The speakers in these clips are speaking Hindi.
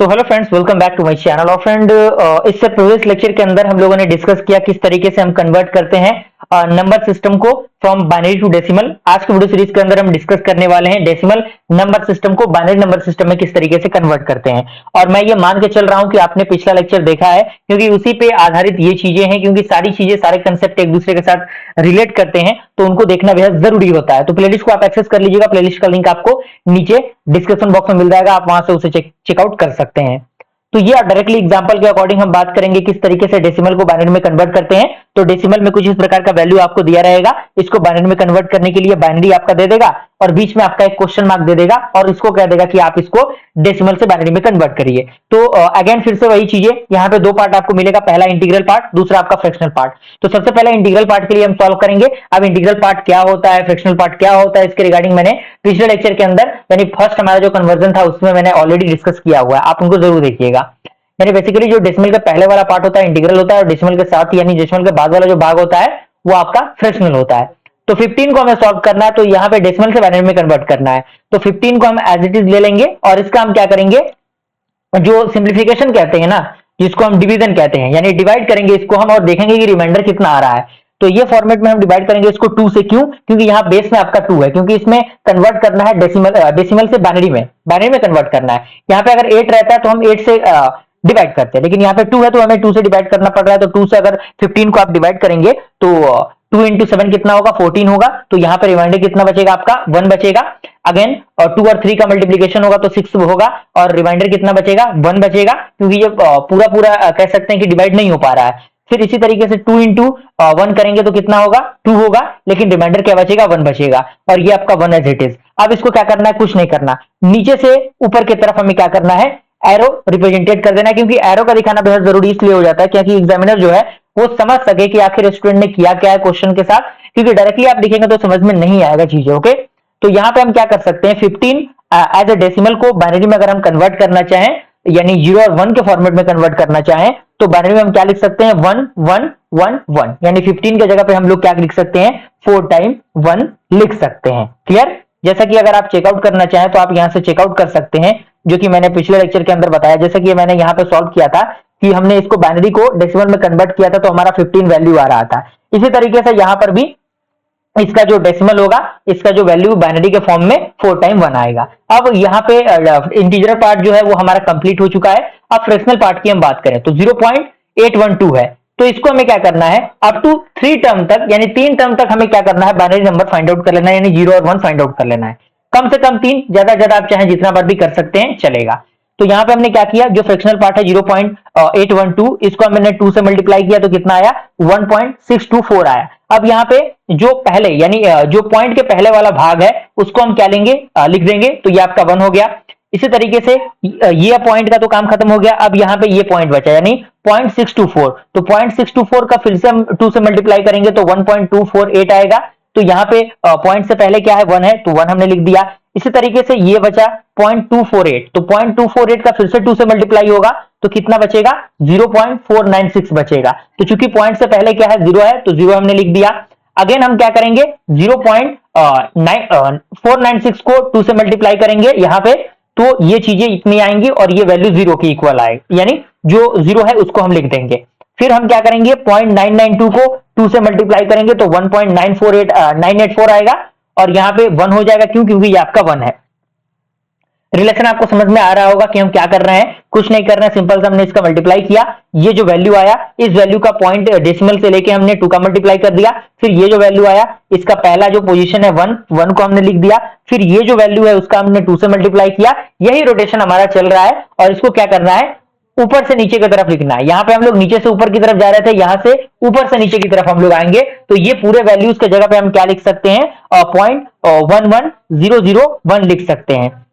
तो hello friends, welcome back to my channel. और फ्रेंड, इससे प्रीवियस लेक्चर के अंदर हम लोगों ने डिस्कस किया किस तरीके से हम कन्वर्ट करते हैं नंबर सिस्टम को फ्रॉम बाइनरी टू डेसिमल। आज के वीडियो सीरीज के अंदर हम डिस्कस करने वाले हैं डेसिमल नंबर सिस्टम को बाइनरी नंबर सिस्टम में किस तरीके से कन्वर्ट करते हैं। और मैं ये मान के चल रहा हूं कि आपने पिछला लेक्चर देखा है, क्योंकि उसी पे आधारित ये चीजें हैं, क्योंकि सारी चीजें सारे कंसेप्ट एक दूसरे के साथ रिलेट करते हैं, तो उनको देखना बेहद जरूरी होता है। तो प्लेलिस्ट को आप एक्सेस कर लीजिएगा, प्लेलिस्ट का लिंक आपको नीचे डिस्क्रिप्शन बॉक्स में मिल जाएगा, आप वहां से उसे चेकआउट कर सकते हैं। तो ये डायरेक्टली एग्जांपल के अकॉर्डिंग हम बात करेंगे किस तरीके से डेसिमल को बाइनरी में कन्वर्ट करते हैं। तो डेसिमल में कुछ इस प्रकार का वैल्यू आपको दिया रहेगा, इसको बाइनरी में कन्वर्ट करने के लिए बाइनरी आपका दे देगा और बीच में आपका एक क्वेश्चन मार्क दे देगा और इसको कह देगा कि आप इसको डेसिमल से बाइनरी में कन्वर्ट करिए। तो अगेन फिर से वही चीजें, यहाँ पे दो पार्ट आपको मिलेगा, पहला इंटीग्रल पार्ट, दूसरा आपका फ्रैक्शनल पार्ट। तो सबसे पहले इंटीग्रल पार्ट के लिए हम सॉल्व करेंगे। अब इंटीग्रल पार्ट क्या होता है, फ्रैक्शनल पार्ट क्या होता है, इसके रिगार्डिंग मैंने पिछले लेक्चर के अंदर यानी फर्स्ट हमारा जो कन्वर्जन था उसमें मैंने ऑलरेडी डिस्कस किया हुआ है, आप उनको जरूर देखिएगा। यानी बेसिकली जो डेसिमल का पहले वाला पार्ट होता है इंटीग्रल होता है, और डेसिमल के साथ यानी डेसिमल के बाद वाला जो भाग होता है वो आपका फ्रैक्शनल होता है। तो 15 को हमें सॉल्व करना है, तो यहाँ पे डेसिमल से बाइनरी में कन्वर्ट करना है। तो 15 को हम एज इट इज ले लेंगे और इसका हम क्या करेंगे, जो सिंप्लीफिकेशन कहते हैं ना, जिसको हम डिवीजन कहते हैं, यानी डिवाइड करेंगे इसको हम और देखेंगे कि रिमाइंडर कितना आ रहा है। तो ये फॉर्मेट में हम डिवाइड करेंगे इसको 2 से। क्यों? क्योंकि यहाँ बेस में आपका 2 है, क्योंकि इसमें कन्वर्ट करना है डेसिमल से बाइनरी में कन्वर्ट करना है। यहाँ पे अगर 8 रहता है तो हम 8 से डिवाइड करते हैं, लेकिन यहाँ पे 2 है तो हमें 2 से डिवाइड करना पड़ रहा है। तो 2 से अगर 15 को आप डिवाइड करेंगे तो 2 इंटू 7 कितना होगा, 14 होगा। तो यहाँ पे रिमाइंडर कितना बचेगा, आपका 1 बचेगा। अगेन और 2 और 3 का मल्टीप्लीकेशन होगा तो 6 होगा और रिमाइंडर कितना बचेगा, 1 बचेगा, क्योंकि ये पूरा पूरा कह सकते हैं कि डिवाइड नहीं हो पा रहा है। फिर इसी तरीके से 2 इंटू 1 करेंगे तो कितना होगा, 2 होगा, लेकिन रिमाइंडर क्या बचेगा, 1 बचेगा। और ये आपका 1 एज इट इज। अब इसको क्या करना है, कुछ नहीं करना, नीचे से ऊपर की तरफ हमें क्या करना है, एरो रिप्रेजेंटेट कर देना है। क्योंकि एरो का दिखाना बेहद जरूरी इसलिए हो जाता है क्योंकि एग्जामिनर जो है वो समझ सके कि आखिर स्टूडेंट ने किया क्या है क्वेश्चन के साथ, क्योंकि डायरेक्टली आप लिखेंगे तो समझ में नहीं आएगा चीजें। ओके, तो यहाँ पे हम क्या कर सकते हैं, 15 एज ए डेसिमल को बाइनरी में अगर हम कन्वर्ट करना चाहें, यानी 0 और 1 के फॉर्मेट में कन्वर्ट करना चाहें, तो बाइनरी में हम क्या लिख सकते हैं, 1 1 1 1, यानी 15 की जगह पे हम लोग क्या लिख सकते हैं, 4 टाइम 1 लिख सकते हैं। क्लियर? जैसा कि अगर आप चेकआउट करना चाहें तो आप यहां से चेकआउट कर सकते हैं, जो कि मैंने पिछले लेक्चर के अंदर बताया। जैसा कि मैंने यहाँ पे सॉल्व किया था कि हमने इसको बाइनरी को डेसिमल में कन्वर्ट किया था तो हमारा 15 वैल्यू आ रहा था। इसी तरीके से यहाँ पर भी इसका जो डेसिमल होगा, इसका जो वैल्यू बाइनरी के फॉर्म में 4 टाइम 1 आएगा। अब यहाँ पे इंटीजर पार्ट जो है वो हमारा कंप्लीट हो चुका है। अब फ्रैक्शनल पार्ट की हम बात करें तो 0.812 है, तो इसको हमें क्या करना है, अप टू 3 टर्म तक यानी 3 टर्म तक हमें क्या करना है, बाइनरी नंबर फाइंड आउट कर लेना है, यानी 0 और 1 फाइंड आउट कर लेना है। कम से कम 3, ज्यादा ज्यादा आप चाहें जितना बार भी कर सकते हैं, चलेगा। तो यहाँ पे हमने क्या किया, जो फ्रैक्शनल पार्ट है 0.812, इसको हमने 2 से मल्टीप्लाई किया तो कितना आया, 1.624 आया। अब यहाँ पे जो पहले यानी जो पॉइंट के पहले वाला भाग है उसको हम क्या लेंगे, लिख देंगे, तो ये आपका 1 हो गया। इसी तरीके से ये पॉइंट का तो काम खत्म हो गया। अब यहाँ पे ये पॉइंट बचा यानी 0.624, तो 0.624 का फिर से हम 2 से मल्टीप्लाई करेंगे तो 1.248 आएगा। तो यहाँ पे पॉइंट से पहले क्या है, 1 है, तो 1 हमने लिख दिया। इसी तरीके से ये बचा 0.248, तो 0.248 का फिर से 2 से मल्टीप्लाई होगा तो कितना बचेगा, 0.496 बचेगा। तो चूंकि पॉइंट से पहले क्या है, 0 है, तो 0 हमने लिख दिया। अगेन हम क्या करेंगे, 0.496 को 2 से मल्टीप्लाई करेंगे यहाँ पे, तो ये चीजें इतनी आएंगी और ये वैल्यू 0 के इक्वल आएगी, यानी जो 0 है उसको हम लिख देंगे। फिर हम क्या करेंगे, 0.992 को 2 से मल्टीप्लाई करेंगे तो 1.984 आएगा और यहाँ पे 1 हो जाएगा। क्यों? क्योंकि ये आपका 1 है। रिलेशन आपको समझ में आ रहा होगा कि हम क्या कर रहे हैं, कुछ नहीं कर रहे हैं, सिंपल से हमने इसका मल्टीप्लाई किया, ये जो वैल्यू आया इस वैल्यू का पॉइंट डेसिमल से लेके हमने 2 का मल्टीप्लाई कर दिया। फिर ये जो वैल्यू आया इसका पहला जो पोजीशन है 1 को हमने लिख दिया। फिर ये जो वैल्यू है उसका हमने 2 से मल्टीप्लाई किया। यही रोटेशन हमारा चल रहा है और इसको क्या करना है, ऊपर से नीचे की तरफ लिखना है। यहाँ पे हम लोग नीचे से ऊपर की तरफ जा रहे थे, यहाँ से ऊपर से नीचे की तरफ हम लोग आएंगे, तो ये पूरे वैल्यूज की जगह पे हम क्या लिख सकते हैं, 0.11001 लिख सकते हैं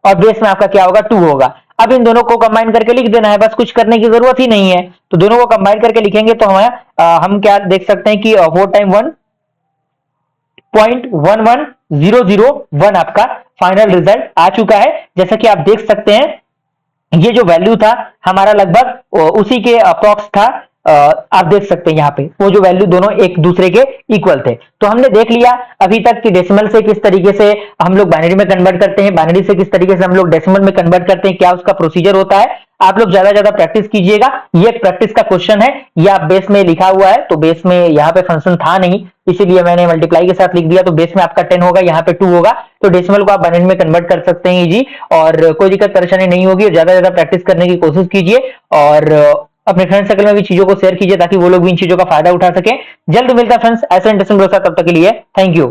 और बेस में आपका क्या होगा, 2 होगा। अब इन दोनों को कंबाइन करके लिख देना है, बस कुछ करने की जरूरत ही नहीं है। तो दोनों को कंबाइन करके लिखेंगे तो हम क्या देख सकते हैं कि 4 टाइम 1.11001 आपका फाइनल रिजल्ट आ चुका है। जैसा कि आप देख सकते हैं ये जो वैल्यू था हमारा लगभग उसी के अप्रॉक्स था आप देख सकते हैं यहाँ पे वो जो वैल्यू दोनों एक दूसरे के इक्वल थे। तो हमने देख लिया अभी तक कि डेसिमल से किस तरीके से हम लोग बाइनरी में कन्वर्ट करते हैं, बाइनरी से किस तरीके से हम लोग डेसिमल में कन्वर्ट करते हैं, क्या उसका प्रोसीजर होता है। आप लोग ज्यादा ज्यादा प्रैक्टिस कीजिएगा, ये एक प्रैक्टिस का क्वेश्चन है, ये आप बेस में लिखा हुआ है, तो बेस में यहाँ पे फंक्शन था नहीं इसीलिए मैंने मल्टीप्लाई के साथ लिख दिया, तो बेस में आपका 10 होगा, यहाँ पे 2 होगा, तो डेसिमल को आप बाइनरी में कन्वर्ट कर सकते हैं इजी, और कोई दिक्कत परेशानी नहीं होगी। और ज्यादा ज्यादा प्रैक्टिस करने की कोशिश कीजिए और अपने फ्रेंड सर्कल में भी चीजों को शेयर कीजिए ताकि वो लोग भी इन चीजों का फायदा उठा सकें। जल्द मिलता है फ्रेंड्स ऐसे इंटरेस्टिंग, तब तक के लिए थैंक यू।